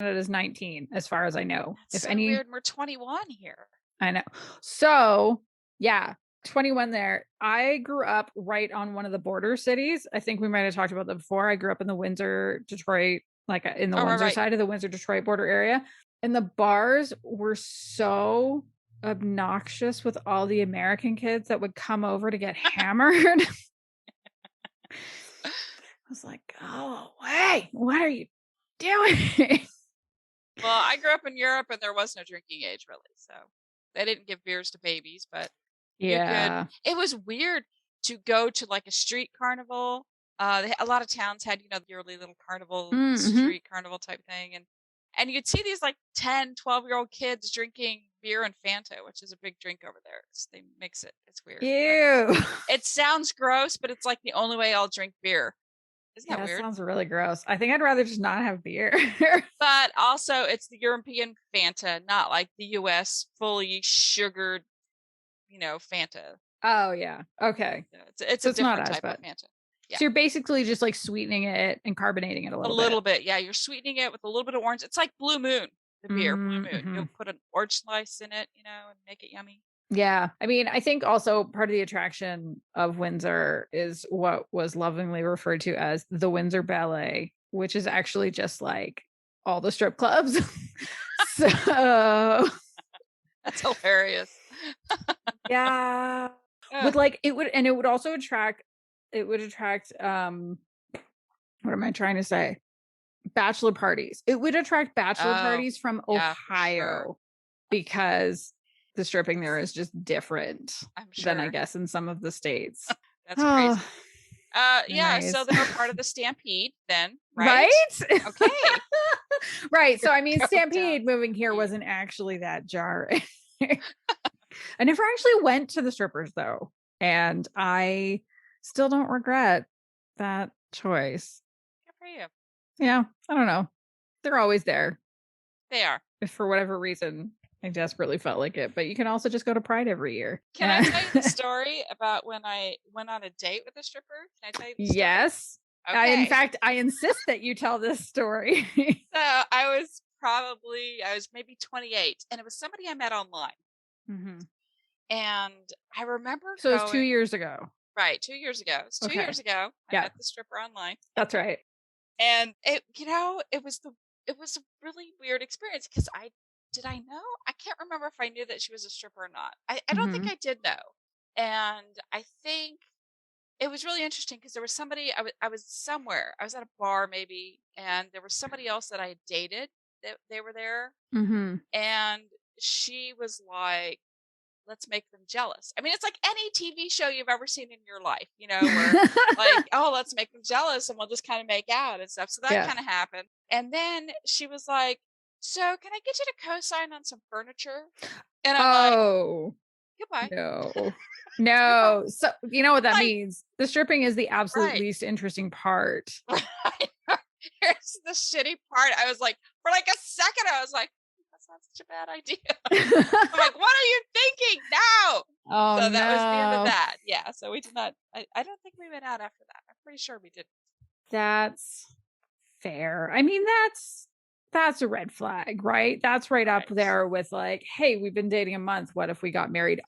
It is 19, as far as I know. That's so weird. We're 21 here. I know. So yeah, 21 there. I grew up right on one of the border cities. I think we might have talked about that before. I grew up in the Windsor, Detroit, like in the Oh, Windsor right. side of the Windsor, Detroit border area. And the bars were so obnoxious with all the American kids that would come over to get hammered. I was like, go away. What are you doing? Well, I grew up in Europe and there was no drinking age really. So they didn't give beers to babies, but you could. Yeah. It was weird to go to like a street carnival. A lot of towns had, yearly little carnival, Mm-hmm. street carnival type thing. And you'd see these like 10, 12-year-old kids drinking beer and Fanta, which is a big drink over there. They mix it. It's weird. Ew. It sounds gross, but it's like the only way I'll drink beer. Isn't Yeah, that that weird? sounds really gross. I think I'd rather just not have beer. But also, it's the European Fanta, not like the US fully sugared, Fanta. Oh yeah. Okay. It's So a it's not different as type of bad. Fanta. Yeah. So you're basically just like sweetening it and carbonating it a A little bit. little bit. Yeah. You're sweetening it with a little bit of orange. It's like Blue Moon, the beer, Blue Moon. Mm-hmm. You'll put an orange slice in it, and make it yummy. Yeah. I mean, I think also part of the attraction of Windsor is what was lovingly referred to as the Windsor Ballet, which is actually just like all the strip clubs. So That's hilarious. yeah. Ugh. With like it would also attract what am I trying to say? Bachelor parties. It would attract bachelor Oh, parties from yeah, for sure. Ohio because the stripping there is just different I'm than I sure. guess in some of the states. That's Oh, crazy. Yeah, so anyways. they were part of the Stampede then, right? Right? Okay. Right. So I mean, Go down Stampede moving here Stampede. wasn't actually that jarring. I never actually went to the strippers though. And I still don't regret that choice. Good for you. Yeah, I don't know. They're always there. They are. If for whatever reason I desperately felt like it. But you can also just go to Pride every year. Can I tell you the story about when I went on a date with a stripper? Can I tell you the story? Yes. In Okay. fact, I insist that you tell this story. So I was maybe 28, and it was somebody I met online. Mm-hmm. And I remember So it was 2 going, years ago. right, 2 years ago. It's 2 years Okay. ago. I Yeah, met the stripper online. that's right. And it was a really weird experience because I know? I can't remember if I knew that she was a stripper or not. I don't think Mm-hmm. I did know. And I think it was really interesting because there was somebody I was somewhere. I was at a bar maybe, and there was somebody else that I had dated that they were there, Mm-hmm. and she was like, let's make them jealous. I mean, it's like any TV show you've ever seen in your life, where like, oh, let's make them jealous and we'll just kind of make out and stuff. So that Yeah. kind of happened. And then she was like, so can I get you to co-sign on some furniture? And I'm like, Oh, goodbye. no. Goodbye. No. So you know what that Like, means? The stripping is the absolute right. least interesting part. Right. Here's the shitty part. I was like, for like a second, I was like, that's not such a bad idea. I'm like, what are you thinking now? Oh So that was the end of no. that. Yeah. So we did not, I don't think we went out after that. I'm pretty sure we didn't. That's fair. I mean, that's a red flag, right? That's right up Right. there with like, hey, we've been dating a month. What if we got married